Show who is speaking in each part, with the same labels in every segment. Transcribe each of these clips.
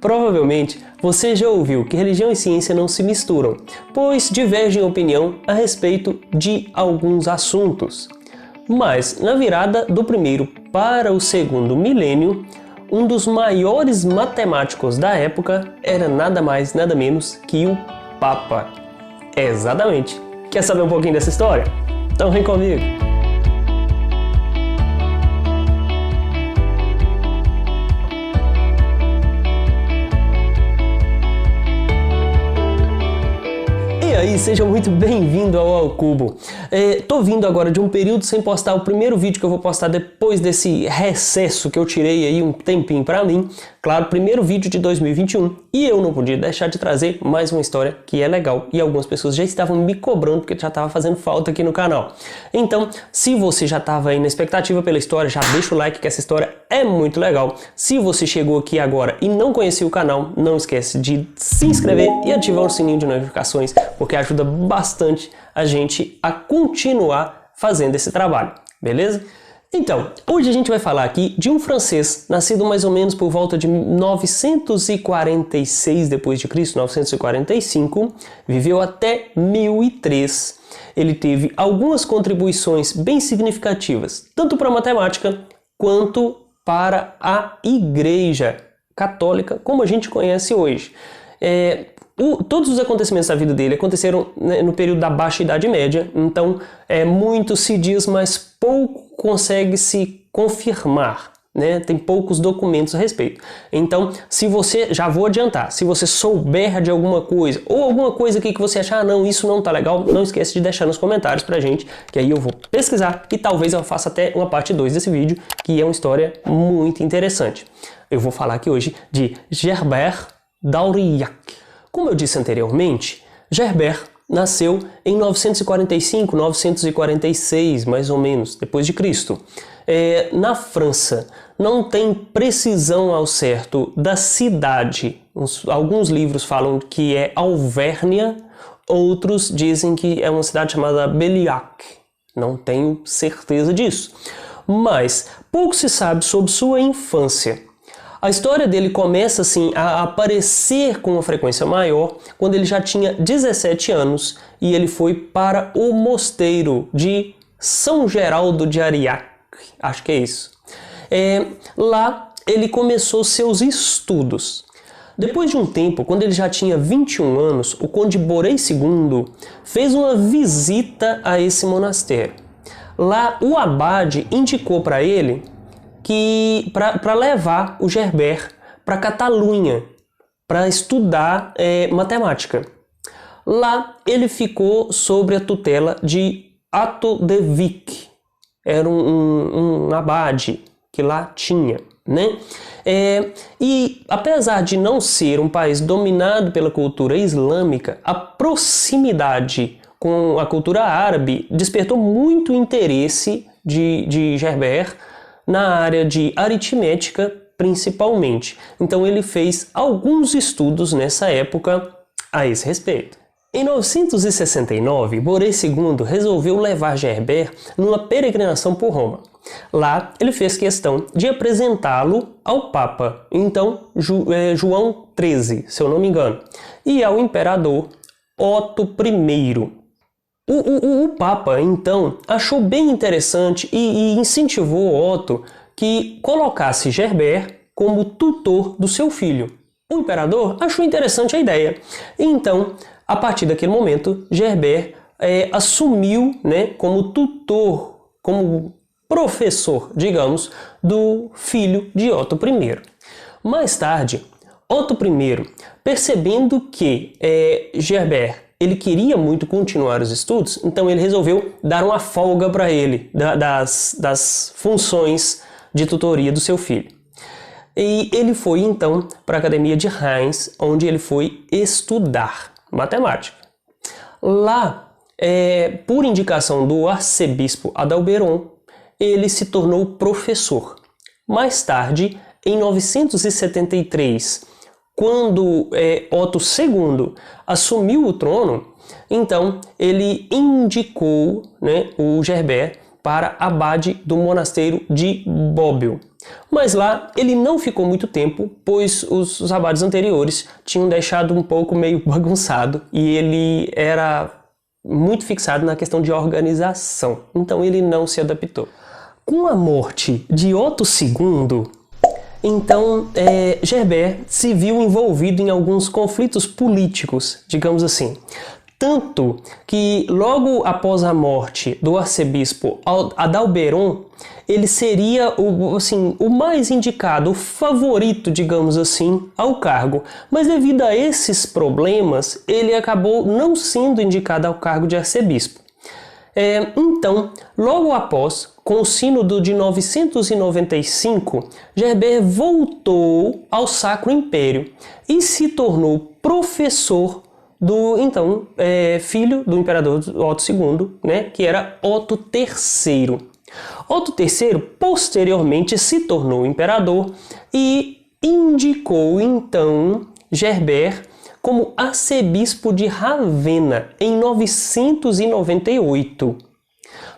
Speaker 1: Provavelmente você já ouviu que religião e ciência não se misturam, pois divergem em opinião a respeito de alguns assuntos. Mas na virada do primeiro para o segundo milênio, um dos maiores matemáticos da época era nada mais nada menos que o Papa. Exatamente. Quer saber um pouquinho dessa história? Então vem comigo! E aí, seja muito bem-vindo ao Cubo. Tô vindo agora de um período sem postar o primeiro vídeo que eu vou postar depois desse recesso que eu tirei aí um tempinho pra mim. Claro, primeiro vídeo de 2021. E eu não podia deixar de trazer mais uma história que é legal. E algumas pessoas já estavam me cobrando porque já estava fazendo falta aqui no canal. Então, se você já estava aí na expectativa pela história, já deixa o like que essa história é muito legal. Se você chegou aqui agora e não conhecia o canal, não esquece de se inscrever e ativar o sininho de notificações, porque ajuda bastante a gente a continuar fazendo esse trabalho, beleza? Então, hoje a gente vai falar aqui de um francês nascido mais ou menos por volta de 946 d.C., 945, viveu até 1003. Ele teve algumas contribuições bem significativas, tanto para a matemática quanto para a Igreja Católica, como a gente conhece hoje. Todos os acontecimentos da vida dele aconteceram, né, no período da Baixa Idade Média, então muito se diz, mas pouco consegue se confirmar, né? Tem poucos documentos a respeito. Então, se você, já vou adiantar, se você souber de alguma coisa, ou alguma coisa aqui que você achar, não, isso não tá legal, não esquece de deixar nos comentários pra gente, que aí eu vou pesquisar e talvez eu faça até uma parte 2 desse vídeo, que é uma história muito interessante. Eu vou falar aqui hoje de Gerbert d'Aurillac. Como eu disse anteriormente, Gerbert nasceu em 945, 946, mais ou menos, depois de Cristo. Na França, não tem precisão ao certo da cidade. Alguns livros falam que é Auvergne, outros dizem que é uma cidade chamada Belliac. Não tenho certeza disso. Mas pouco se sabe sobre sua infância. A história dele começa assim a aparecer com uma frequência maior quando ele já tinha 17 anos e ele foi para o mosteiro de São Geraldo de Aurillac, acho que é isso. Lá ele começou seus estudos. Depois de um tempo, quando ele já tinha 21 anos, o conde Borei II fez uma visita a esse monastério. Lá o abade indicou para ele que para levar o Gerbert para Catalunha para estudar matemática. Lá ele ficou sob a tutela de Otto de Wick, era um abade que lá tinha, né? E apesar de não ser um país dominado pela cultura islâmica, a proximidade com a cultura árabe despertou muito interesse de Gerbert na área de aritmética principalmente. Então ele fez alguns estudos nessa época a esse respeito. Em 969, Borei II resolveu levar Gerbert numa peregrinação por Roma. Lá ele fez questão de apresentá-lo ao Papa, então João XIII, se eu não me engano, e ao imperador Otto I. O Papa, então, achou bem interessante e incentivou Otto que colocasse Gerbert como tutor do seu filho. O imperador achou interessante a ideia. Então, a partir daquele momento, Gerbert assumiu, né, como tutor, como professor, digamos, do filho de Otto I. Mais tarde, Otto I, percebendo que Gerbert ele queria muito continuar os estudos, então ele resolveu dar uma folga para ele das funções de tutoria do seu filho. E ele foi então para a Academia de Reims, onde ele foi estudar matemática. Lá, por indicação do arcebispo Adalberon, ele se tornou professor. Mais tarde, em 973, quando Otto II assumiu o trono, então ele indicou, né, o Gerbert para abade do monasteiro de Bobbio. Mas lá ele não ficou muito tempo, pois os abades anteriores tinham deixado um pouco meio bagunçado e ele era muito fixado na questão de organização, então ele não se adaptou. Com a morte de Otto II, então Gerbert se viu envolvido em alguns conflitos políticos, digamos assim. Tanto que logo após a morte do arcebispo Adalberon, ele seria o mais indicado, o favorito, digamos assim, ao cargo. Mas devido a esses problemas, ele acabou não sendo indicado ao cargo de arcebispo. Então, logo após, com o sínodo de 995, Gerbert voltou ao Sacro Império e se tornou professor do filho do imperador Otto II, né, que era Otto III. Otto III posteriormente se tornou imperador e indicou então Gerbert como arcebispo de Ravenna em 998.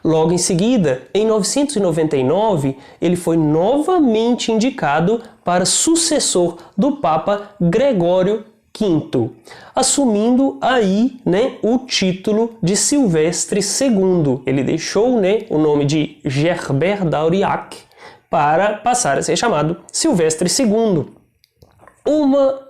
Speaker 1: Logo em seguida, em 999, ele foi novamente indicado para sucessor do Papa Gregório V, assumindo aí, né, o título de Silvestre II. Ele deixou, né, o nome de Gerbert d'Aurillac para passar a ser chamado Silvestre II. Uma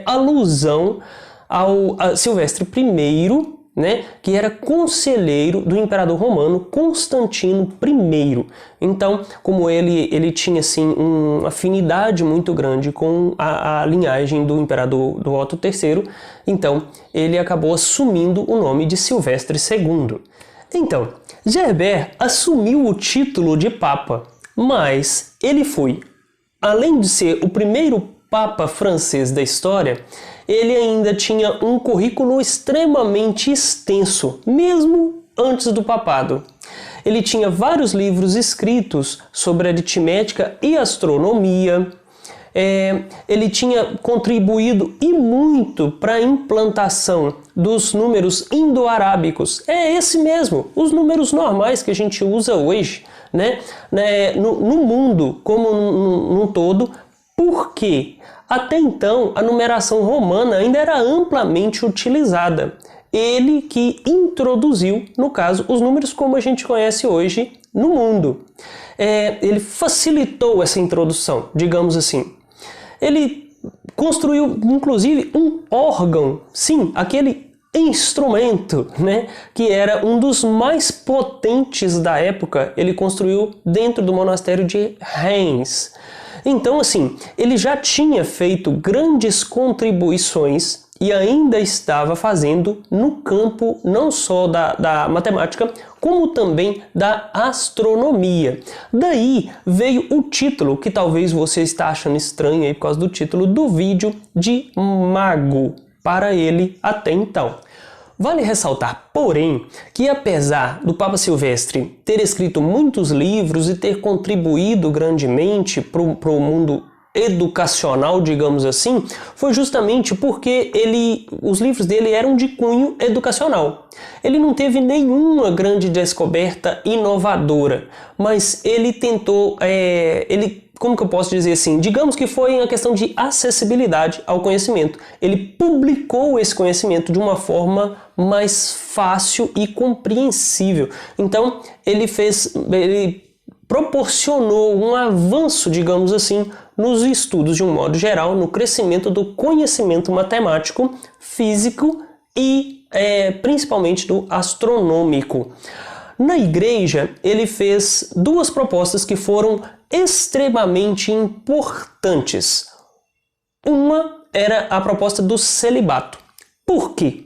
Speaker 1: alusão a Silvestre I, né, que era conselheiro do imperador romano Constantino I. Então, como ele tinha assim uma afinidade muito grande com a linhagem do imperador do Otto III, então ele acabou assumindo o nome de Silvestre II. Então, Gerbert assumiu o título de Papa, mas ele foi, além de ser o primeiro Papa francês da história, ele ainda tinha um currículo extremamente extenso, mesmo antes do papado. Ele tinha vários livros escritos sobre aritmética e astronomia. Ele tinha contribuído e muito para a implantação dos números indo-arábicos. É esse mesmo, os números normais que a gente usa hoje, né? No mundo como num todo, porque até então a numeração romana ainda era amplamente utilizada. Ele que introduziu, no caso, os números como a gente conhece hoje no mundo. Ele facilitou essa introdução, digamos assim. Ele construiu, inclusive, um órgão, sim, aquele instrumento, né, que era um dos mais potentes da época. Ele construiu dentro do monastério de Reims. Então, assim, ele já tinha feito grandes contribuições e ainda estava fazendo no campo não só da matemática, como também da astronomia. Daí veio o título, que talvez você está achando estranho aí por causa do título do vídeo, de mago, para ele até então. Vale ressaltar, porém, que apesar do Papa Silvestre ter escrito muitos livros e ter contribuído grandemente para o mundo educacional, digamos assim, foi justamente porque os livros dele eram de cunho educacional. Ele não teve nenhuma grande descoberta inovadora, mas ele tentou, como que eu posso dizer assim? Digamos que foi uma questão de acessibilidade ao conhecimento. Ele publicou esse conhecimento de uma forma mais fácil e compreensível. Então, ele proporcionou um avanço, digamos assim, nos estudos de um modo geral, no crescimento do conhecimento matemático, físico e principalmente do astronômico. Na igreja, ele fez duas propostas que foram extremamente importantes. Uma era a proposta do celibato. Por quê?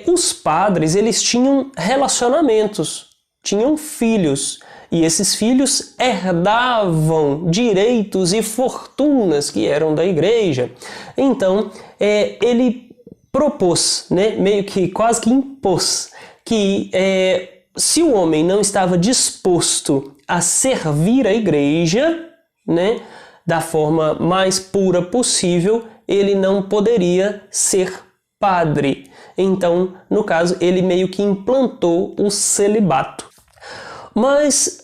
Speaker 1: Os padres, eles tinham relacionamentos, tinham filhos, e esses filhos herdavam direitos e fortunas que eram da igreja. Então, ele propôs, né, meio que quase que impôs, que se o homem não estava disposto a servir a igreja, né, da forma mais pura possível, ele não poderia ser padre. Então, no caso, ele meio que implantou o celibato. Mas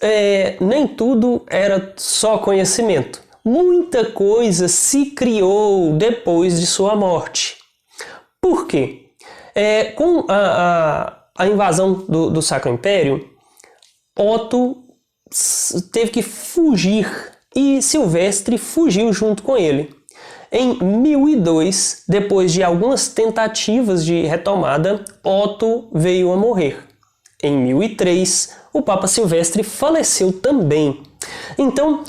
Speaker 1: nem tudo era só conhecimento. Muita coisa se criou depois de sua morte. Por quê? Com a invasão do Sacro Império, Otto teve que fugir e Silvestre fugiu junto com ele. Em 1002, depois de algumas tentativas de retomada, Otto veio a morrer. Em 1003, o Papa Silvestre faleceu também. Então,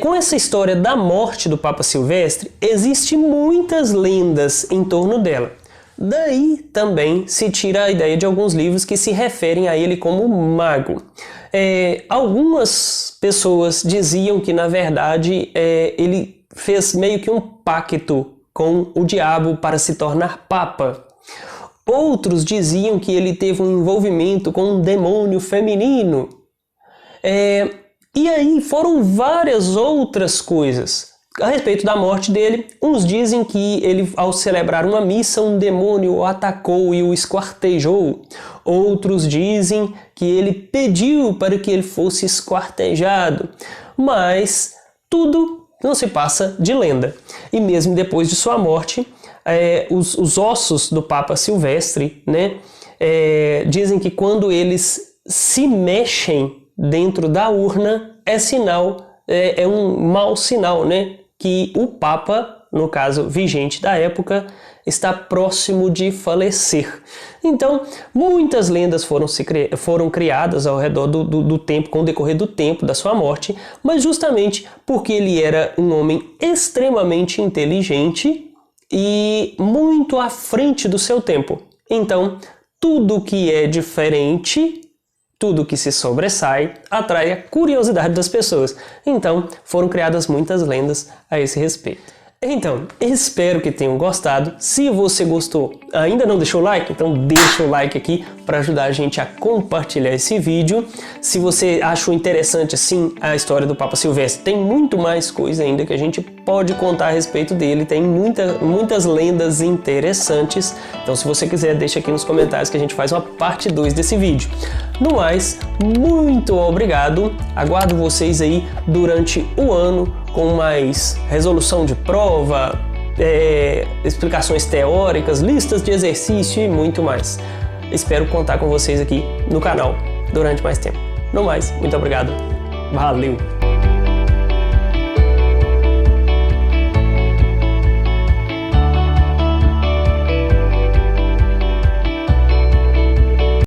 Speaker 1: com essa história da morte do Papa Silvestre, existem muitas lendas em torno dela. Daí também se tira a ideia de alguns livros que se referem a ele como mago. Algumas pessoas diziam que, na verdade, ele fez meio que um pacto com o diabo para se tornar papa. Outros diziam que ele teve um envolvimento com um demônio feminino. E aí foram várias outras coisas. A respeito da morte dele, uns dizem que ele, ao celebrar uma missa, um demônio o atacou e o esquartejou. Outros dizem que ele pediu para que ele fosse esquartejado. Mas tudo não se passa de lenda. E mesmo depois de sua morte, os ossos do Papa Silvestre, né, dizem que quando eles se mexem dentro da urna, é um mau sinal, né? Que o Papa, no caso vigente da época, está próximo de falecer. Então, muitas lendas foram criadas ao redor do tempo, com o decorrer do tempo da sua morte, mas justamente porque ele era um homem extremamente inteligente e muito à frente do seu tempo. Então, tudo que é diferente, tudo que se sobressai, atrai a curiosidade das pessoas. Então, foram criadas muitas lendas a esse respeito. Então, espero que tenham gostado. Se você gostou, ainda não deixou o like? Então deixa o like aqui para ajudar a gente a compartilhar esse vídeo. Se você achou interessante assim a história do Papa Silvestre, tem muito mais coisa ainda que a gente pode contar a respeito dele. Tem muitas lendas interessantes. Então, se você quiser, deixa aqui nos comentários que a gente faz uma parte 2 desse vídeo. No mais, muito obrigado. Aguardo vocês aí durante o ano com mais resolução de prova, explicações teóricas, listas de exercício e muito mais. Espero contar com vocês aqui no canal durante mais tempo. No mais, muito obrigado. Valeu!